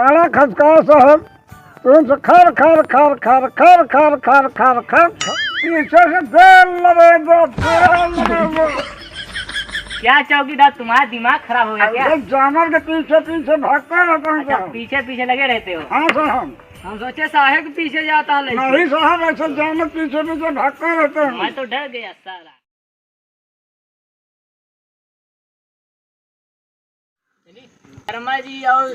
काला खसकाओ साहब, तुम खर खर खर खर खर खर खर खर खर पीछे से तेल लगे दो, तेल लगे दो। क्या चौकीदार, तुम्हारा दिमाग खराब हो गया क्या? जानवर के पीछे पीछे भागता रहता हूँ। अच्छा, पीछे पीछे लगे रहते हो? हाँ साहब। हम सोचे साहेब के पीछे जाता है। नहीं साहब, ऐसे जानवर पीछे पीछे भागता रहता हूँ। मैं तो डर गया सारा। शर्मा जी और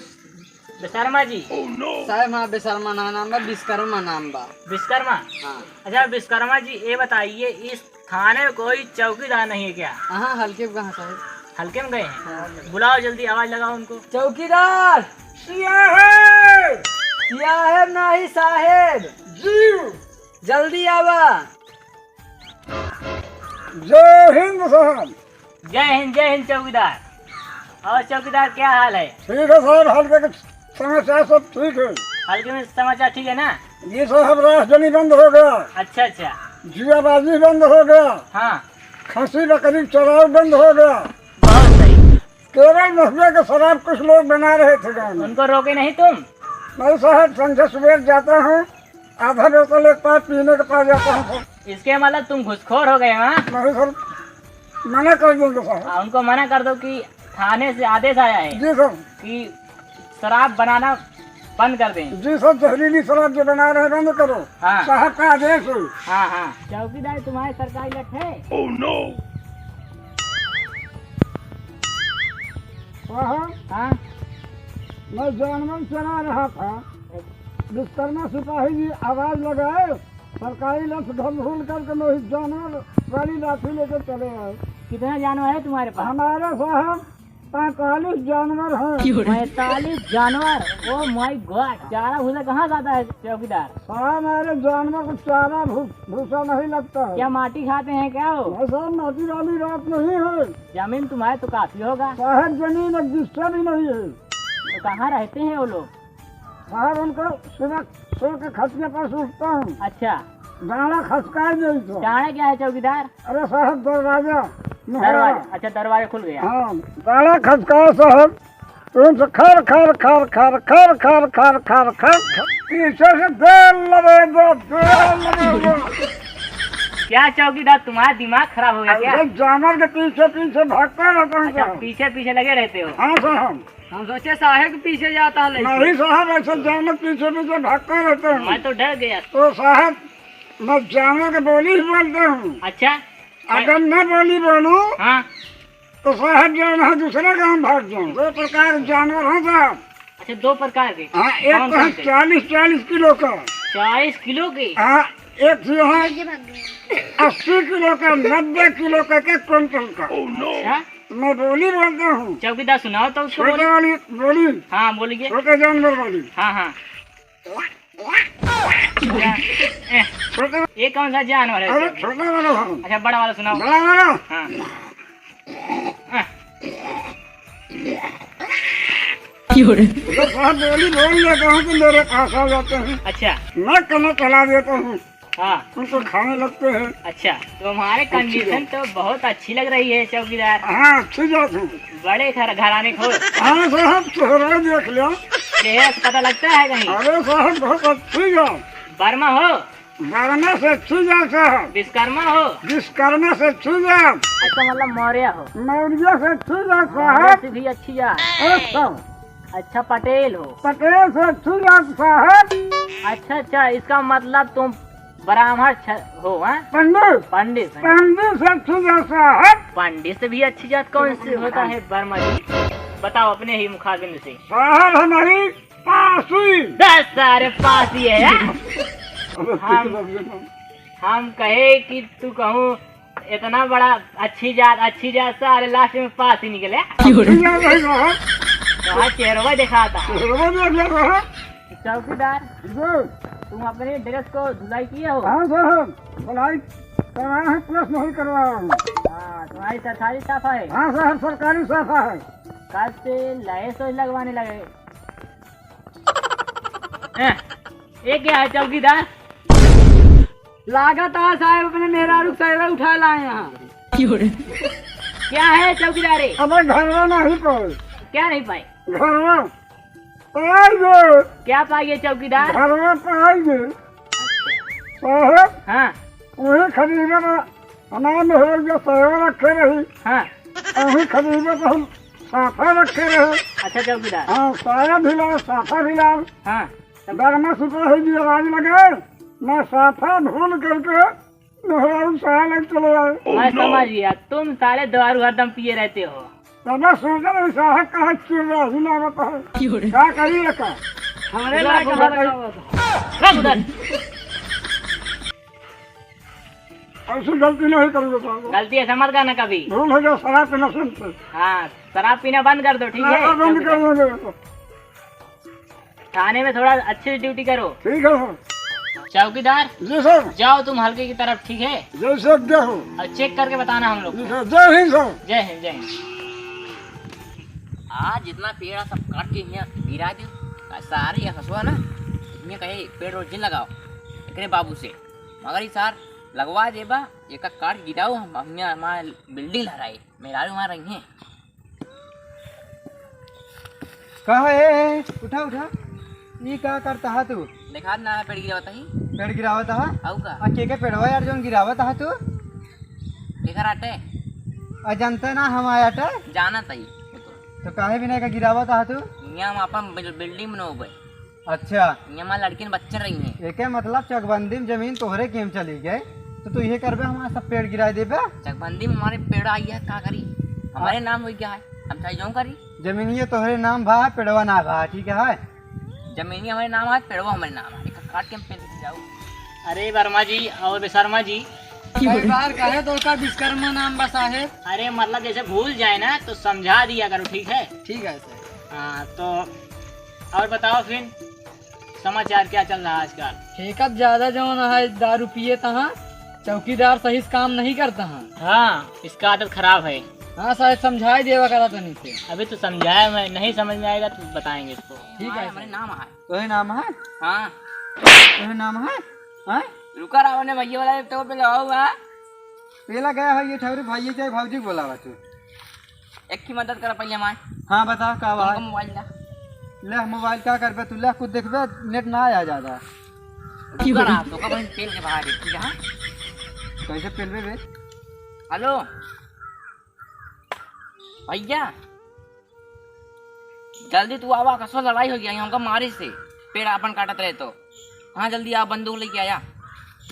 शर्मा जी। साहब हाँ, बेशर्मा ना नाम बा, विश्वकर्मा नाम बा। विश्वकर्मा? हाँ। अच्छा विश्वकर्मा जी, ये बताइए इस थाने में कोई चौकीदार नहीं है क्या? हाँ, हल्के कहाँ साहब? हल्के में गए हैं? बुलाओ जल्दी, आवाज लगाओ उनको। चौकीदार साहेब साहेब नहीं साहेब जी, जल्दी आवा। जय हिंद साहब। जय हिंद चौकीदार। और चौकीदार क्या हाल है? ठीक है साहब, हल्के के समाचार सब ठीक है। हल्के में समाचार ठीक है ना? जी साहब, राजधानी बंद हो गया, अच्छा। जुआबाजी बंद हो गया, हाँ, खसी बकरी चराव बंद हो गया। बहुत सही। केवल महुआ के शराब कुछ लोग बना रहे थे गाँव में। उनको रोके नहीं तुम? मैं साहब संध्या सुबह जाता हूँ, आधा बोतल एक पास पीने के पास जाता हूँ। इसके मतलब तुम घुसखोर हो गए? हाँ, नहीं सर, मना कर देंगे साहब। उनको मना कर दो कि थाने से आदेश आया है जी सर। कि शराब बनाना बंद कर दें। जी सर, जहरीली शराब जो बना रहे बंद करो। हाँ। साहब का आदेश है। हाँ। चौकीदार तुम्हारे सरकारी लट है? साहब, हाँ। मैं जानवर चला रहा था, विश्वकर्मा सिपाही जी आवाज लगाए, सरकारी लक्ष्य ढल करके मैं इस जानवर वाली लाठी लेकर चले आए। कितना जानवर है तुम्हारे पास? हमारे साहब 45 जानवर हैं। 45 जानवर? ओ माय गॉड, चारा भूसा कहाँ जाता है चौकीदार? साहब मेरे जानवर को चारा भूसा नहीं लगता है। क्या माटी खाते हैं क्या वो? नहीं साहब, माटी वाली रात नहीं है। जमीन तुम्हारे तो काफी होगा। साहब जमीन एक दिशा भी नहीं है। तो कहाँ रहते हैं वो लोग? साहब उनको सुबह सो के खटिया पर उठता हूँ। अच्छा, गाना खसका गई तो। चारा क्या है चौकीदार? अरे साहब दरवाजा। अच्छा, दरवाजा खुल गया। हाँ, गाना खसकाओ साहब, तुम खर खर खर खर खर खर खर खर खर पीछे से तेल लगे दो, तेल लगे दो। क्या चौकीदार, तुम्हारा दिमाग खराब हो गया क्या? जानवर के पीछे पीछे भागता रहता हूँ अच्छा, साहब। पीछे पीछे लगे रहते हो? हाँ साहब। हम सोचे साहेब के पीछे जाता है। नहीं साहब, ऐसे जानवर पीछे पीछे भागता रहता हूँ। मैं तो डर गया। तो साहब मैं जानवर के बोली ही बोलता हूँ। अच्छा, अगर न बोली बोलूँ हाँ। तो साहब जो है दूसरे गाँव भाग जाऊँ। दो प्रकार के जानवर हैं साहब। अच्छा, दो प्रकार के? हाँ, एक कौन तो है से? 40 किलो का। 40 किलो के? हाँ, एक जो है 80 किलो का, 90 किलो का, एक क्विंटल का। अच्छा, मैं बोली बोलता हूँ। चौकीदार सुनाओ तो उसको। छोटे वाली बोली, हाँ बोलिए। छोटे जानवर वाली। हाँ। छोटे, ये कौन सा जानवर है? अरे छोटा वाला है। अच्छा, बड़ा वाला सुनाओ। बड़ा वाला हाँ। जो साहब बोली बोल लेता हूँ कि मेरे पास आ जाते हैं। अच्छा। मैं कमर चला देता हूँ, हाँ। उनको खाने लगते हैं। अच्छा, तुम्हारे कंडीशन तो बहुत अच्छी लग रही है चौकीदार। हाँ, अच्छी जात हूँ। बड़े घराने को। हाँ साहब, चेहरा देख लिया। चेहरा से पता लगता है कहीं? अरे साहब बहुत अच्छी जात। बर्मा हो? वर्मा से अच्छी जात साहब। विश्वकर्मा हो? विश्वकर्मा से अच्छी जात। अच्छा, मतलब मौर्य हो? मौर्य से अच्छी जात मौर्य साहब। से भी अच्छी जात। अच्छा, अच्छा, पटेल हो? पटेल से अच्छी जात साहब। अच्छा, इसका मतलब तुम ब्राह्मण हो? हाँ, पंडित पंडित। पंडित से अच्छी जात साहब। पंडित से भी अच्छी जात कौन से होता है वर्मा जी? बताओ अपने ही मुखाग्नि से। साहब हमारी पासी। 10 सारे पास ही है। हम कहे कि तू कहूँ इतना बड़ा अच्छी जात सारे लास्ट में पास ही निकले। तो चेहरा दिखाता। चौकीदार, तुम अपने ड्रेस को धुलाई किए हो? हाँ साहब, भलाई करवाया है, प्लस नहीं करवाया हूँ। हाँ, तुम्हारी सरकारी साफा है? हाँ साहब, सरकारी साफा है। कल से लहेस लगवाने लगे। ये क्या है चौकीदार? लागत है साहब अपने मेहरारू साहब उठा लाए यहाँ। क्या है चौकीदार? अब घरवा नहीं पाए। क्या नहीं पाए? घरवा पाएंगे क्या पाइए चौकीदार? घर में पाएंगे साहब। हाँ वही खरीदे में अनाम हो गया साया रखे रही। हाँ। वही खरीदे तो हम साफा रखे रहे। अच्छा चौकीदार। हाँ साया भी लाओ साफा भी लाओ। हाँ दरमा सुपा जी आवाज लगे मैं साफा भूल करके नहराऊ साया लग चले आए। मैं समझ गया, तुम सारे दारू हरदम पिए रहते हो। तब सोचा नहीं साहब कहा चिर रहा ही ना बता क्या करिए का हमारे लायक रख उधर। ऐसी गलती नहीं करूँगा साहब। गलती ऐसा मत करना कभी। भूल हो जाए शराब पीना सुनते। हाँ शराब पीना बंद कर दो, ठीक है? बंद कर देंगे। थाने में थोड़ा अच्छे से ड्यूटी करो। ठीक है सर। चौकीदार जी सर। जाओ तुम हल्के की तरफ, ठीक है? जैसे जय हो। और चेक करके बताना हम लोग। जय हिंद सर। जय हिंद जय हिंद। आज जितना पेड़ सब काट के यहाँ गिरा दो सारे यहाँ हंसुआ ना इसमें कहे पेड़ रोज लगाओ एकरे बाबू से मगर ये सार लगवा देबा एक काट गिराओ हम यहाँ हमारे बिल्डिंग लहराए मेरा वहाँ रही हैं। कहा है उठा उठा ये क्या करता है तू? देखा ना पेड़ गिरा बताही पेड़ गिरावत है? आऊ का के पेड़वा यार जो गिरावत है तू? देखा आटे अजंता ना हम आया टे जाना तई तो काहे बिना का गिरावत है तू? यहाँ हम अपन बिल्डिंग में नोबे। अच्छा यहाँ हमारे लड़की ने बच्चे रही हैं। एक मतलब चकबंदी में जमीन तोहरे केम चली गए तो तू ये करबे हमारा सब पेड़ गिरा देबे? चकबंदी में हमारे पेड़ आई है क्या करी हमारे नाम हो गया है हम चाहे जाऊँ करी। जमीन ये तोहरे नाम भा पेड़वा ना भा ठीक है? जमीनी हमारे नाम है पेड़वा हमारे नाम है काट के पे जाओ। अरे वर्मा जी और शर्मा जी कई बार कहे तो उसका विश्वकर्मा नाम बसा है। अरे मतलब जैसे भूल जाए ना तो समझा दिया करो, ठीक है? ठीक है सर। हाँ तो और बताओ फिर समाचार क्या चल रहा है आजकल? ठेकत ज्यादा जो है दारू पिए तहाँ चौकीदार सही से काम नहीं करता है। हाँ इसका आदत खराब है। हाँ शायद समझाई देवा करा तो नहीं से। अभी तो समझाया मैं, नहीं समझ में आएगा तो बताएंगे इसको। ठीक है हमारे नाम है। तुम्हें नाम है? हाँ तुम्हें नाम है? हाँ रुका राव ने भैया वाला तो पे लगाऊंगा। पहला गया है ये ठहरे भाई चाहे भाजी बोला बा तू एक की मदद कर पहले हमारे। हाँ बता का बात? मोबाइल ला ले मोबाइल क्या करबे तू? ले खुद देखबे नेट ना आ ज्यादा रुका राव तो कब तेल के बाहर है, ठीक है? कैसे पेलबे बे? हेलो भैया जल्दी तू आवा कसो लड़ाई हो गया हमका मारे से पेड़ अपन काटत रहे तो। हाँ जल्दी आ बंदूक लेके आया।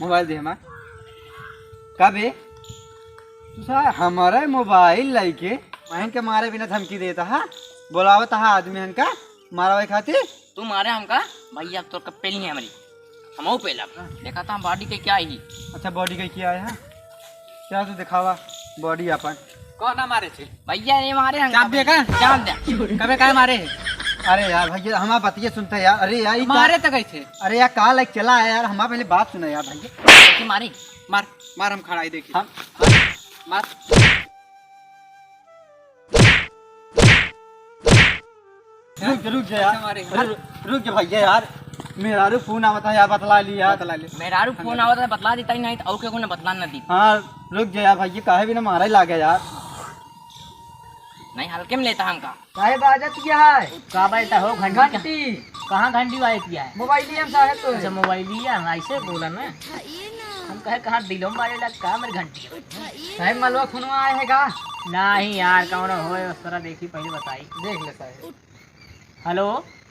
मोबाइल दे हमार का बे? तू साला हमारा मोबाइल लेके वहन के मारे बिना धमकी देता है बोलावत है आदमी हन का मारवाए खातिर? तू मारे हमका भैया तो कब पेली है हमारी हम पेला देखा था बॉडी के क्या ही। अच्छा बॉडी का किया है क्या तू दिखावा बॉडी अपन? कौन ना मारे थे भैया? ये मारे चाप दिया का? जान दे कबे काय मारे है? अरे यार भैया हमारा बतिया सुनता यार। अरे यार ये मारे तो कैसे? अरे यार कहा लाइक चला है यार हमारा पहले बात सुना यार भैया। कैसे मारे? मार मार हम खड़ा ही देखिए हम मार रुक जा यार रुक जा भैया यार मेरा रू फोन आवता है यार बतला लिया मेरा फोन आवत है बतला देता ही नहीं तो और के को बतला न दी। हाँ रुक जा यार भैया काहे भी ना मारा ही लागे यार नहीं हल्के में लेता हमका। काहे बाजत किया है? का बैठा हो घंटी? कहाँ घंटी वाले किया है? मोबाइल ही हम साहब तो अच्छा मोबाइल लिया ऐसे बोला ना हम कहे कहाँ दिलों वाले लग कहा मेरी घंटी साहब मलवा खुनवा आए है का? नहीं यार कौन हो उस तरह देखी पहले बताई। देख ले साहब। हेलो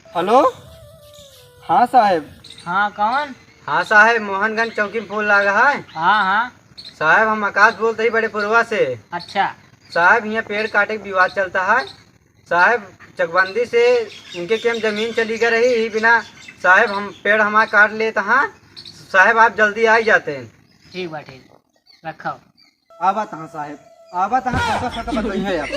हेलो हाँ साहब। हाँ कौन? हाँ साहब मोहनगंज चौकी में फोन लगा है। हाँ हाँ साहब हम आकाश बोलते ही बड़े पुरवा से। अच्छा साहब यहाँ पेड़ काटे के विवाद चलता है साहब चकबंदी से उनके केम जमीन चली गई रही ही बिना साहब हम पेड़ हमारा काट लेते हैं साहब आप जल्दी आ ही जाते हैं। ठीक बा ठीक रखो। आवा तहाँ साहब आवा तहाँ सका बताइए आप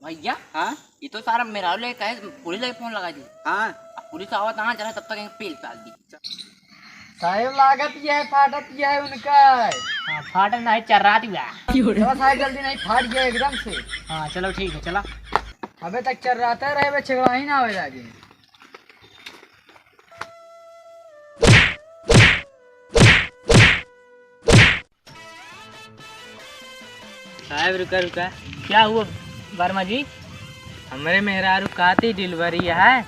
भैया। हाँ ये तो सारा मेरा ले कहे पुलिस लगे फोन लगा दी। हाँ पुलिस आवा तहाँ चला तब तक पेल डाल दी। साहब लागत यह है फाटत यह है उनका। हाँ फाटक नहीं चर्रा दिया साहब जल्दी नहीं फाट गया एकदम से। हाँ चलो ठीक है चला। अबे तक चल रहा था रहे छिगड़ा ही ना हो जाएगी। साहब रुका रुका क्या हुआ वर्मा जी? हमारे मेहरारू काती डिलीवरी है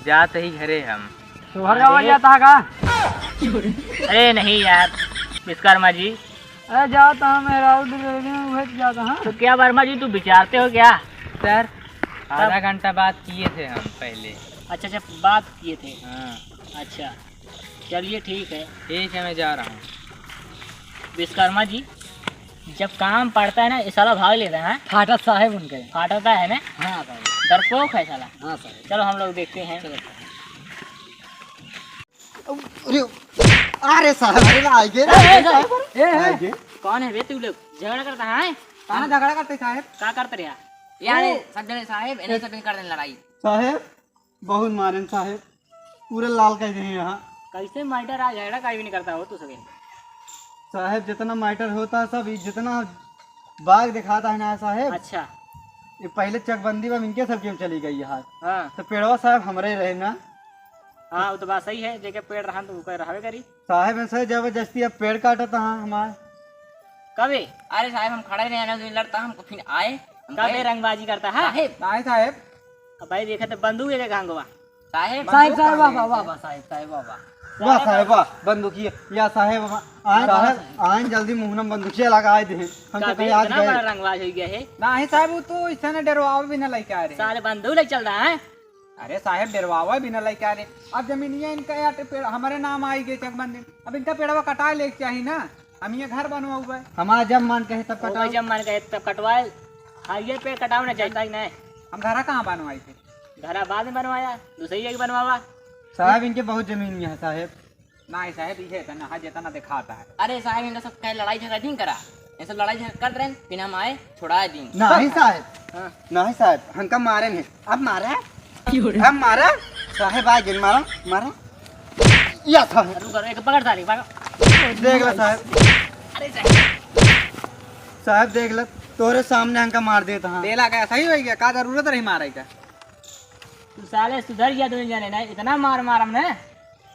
जाते ही घरे हम। सुहर गाँव जाता है का? अरे नहीं यार विश्वकर्मा जी। अरे जाता हूँ मैं राउत जाता हूँ। तो क्या वर्मा जी तू विचारते हो क्या? सर आधा घंटा बात किए थे हम पहले। अच्छा अच्छा बात किए थे। हाँ अच्छा चलिए ठीक है मैं जा रहा हूँ। विश्वकर्मा जी जब काम पड़ता है ना ये साला भाग लेता है। फाटक साहेब उनके। फाटता है ना। हाँ साहब। डरपोक है साला। हाँ साहब। चलो हम लोग देखते हैं। अरे साहब अरे आगे आगे कौन है बे तू लोग झगड़ा करता है? कहाँ झगड़ा करते साहब? क्या करते रहा यार सब जने साहेब इन्हें सब कर दें लड़ाई। साहब बहुत मारे साहब पूरे लाल कर दिए यहाँ। कैसे माइटर आ झगड़ा कहीं भी नहीं करता हो तू सके। साहब जितना माइटर होता है सब जितना बाग दिखाता है ना साहब। अच्छा ये पहले चकबंदी में इनके सब गेम चली गई है। हाँ तो पेड़वा साहब हमारे रहे ना। हाँ वो तो बात सही है जेके पेड़ रहा तो कोई रहवे करी। साहब ऐसा जबरदस्ती अब पेड़ काटता है हमारे। कभी अरे साहब हम खड़े रहे ना लड़ता हमको फिर आए कभी रंगबाजी करता है साहब अब भाई देखे तो बंदूक है गांगवा साहेब साहेब साहेब वाह वाह वाह साहेब साहेब वाह वाह। वाह साहब वाह बंदूकी या साहब साहब आए जल्दी मुंह में बंदूकिया लगाए दे हम तो कहीं आज इतना बड़ा गए रंगबाज हो गया है। नहीं साहब वो तो इसने डरवावा भी न लेके आ रहे। साले बंदूक ले चल रहा है। अरे साहब डरवावा भी न लेके आ रहे। अब जमीनिया इनका यार पेड़ हमारे नाम आई गए चकबंदी। अब इनका पेड़वा कटा लेके चाहिए ना। हम ये घर बनवा हुआ है। हमारा जब मन कहे तब वो कटाओ। जब मन गए तब कटवाए। हाँ ये पेड़ कटावना चाहिए नहीं। हम घर कहाँ बनवाए थे? घरा बाद में बनवाया दूसरी जगह बनवावा। साहब इनके बहुत जमीन में है साहब। नहीं साहब ये है ना जितना दिखाता है। अरे साहब इनका सब कहीं लड़ाई झगड़ा नहीं करा ये सब लड़ाई झगड़ा कर रहे हैं फिर हम आए छुड़ा दी। नहीं साहब हाँ। नहीं साहब हमका मारे नहीं अब मारा अब मारा साहब आ गिन मारा मारा या साहब रुक एक पकड़ साली पकड़। देख लो साहब अरे साहब साहब देख लो तोरे सामने हमका मार देता हाँ। तेला का सही हो गया का जरूरत रही मारे का। तू साले सुधर गया दोनों जाने ना इतना मार मार हमने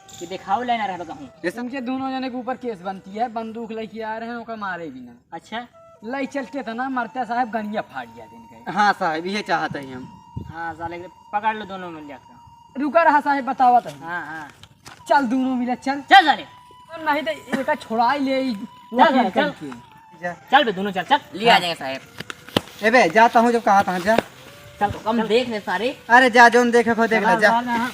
कि दिखाओ लेना रह कहूँ। ये समझे दोनों जने के ऊपर केस बनती है बंदूक लेके आ रहे हैं ओका मारे भी ना। अच्छा लई चलते था ना मरता साहब गनिया फाड़ दिया दिन के। हाँ साहब ये चाहते हैं हम। हाँ साले पकड़ लो दोनों मिल जाकर। रुका रहा साहब बतावा तो। हाँ हाँ चल दोनों मिले चल चल साले नहीं तो एक छोड़ा ही ले चल, चल। जा चल बे दोनों चल चल ले आ जाएंगे साहेब। ए बे जाता हूँ जब कहा था जा चल हम देख ले सारे। अरे जा जोन देखे खो देख ले जा हाँ, हाँ, हाँ।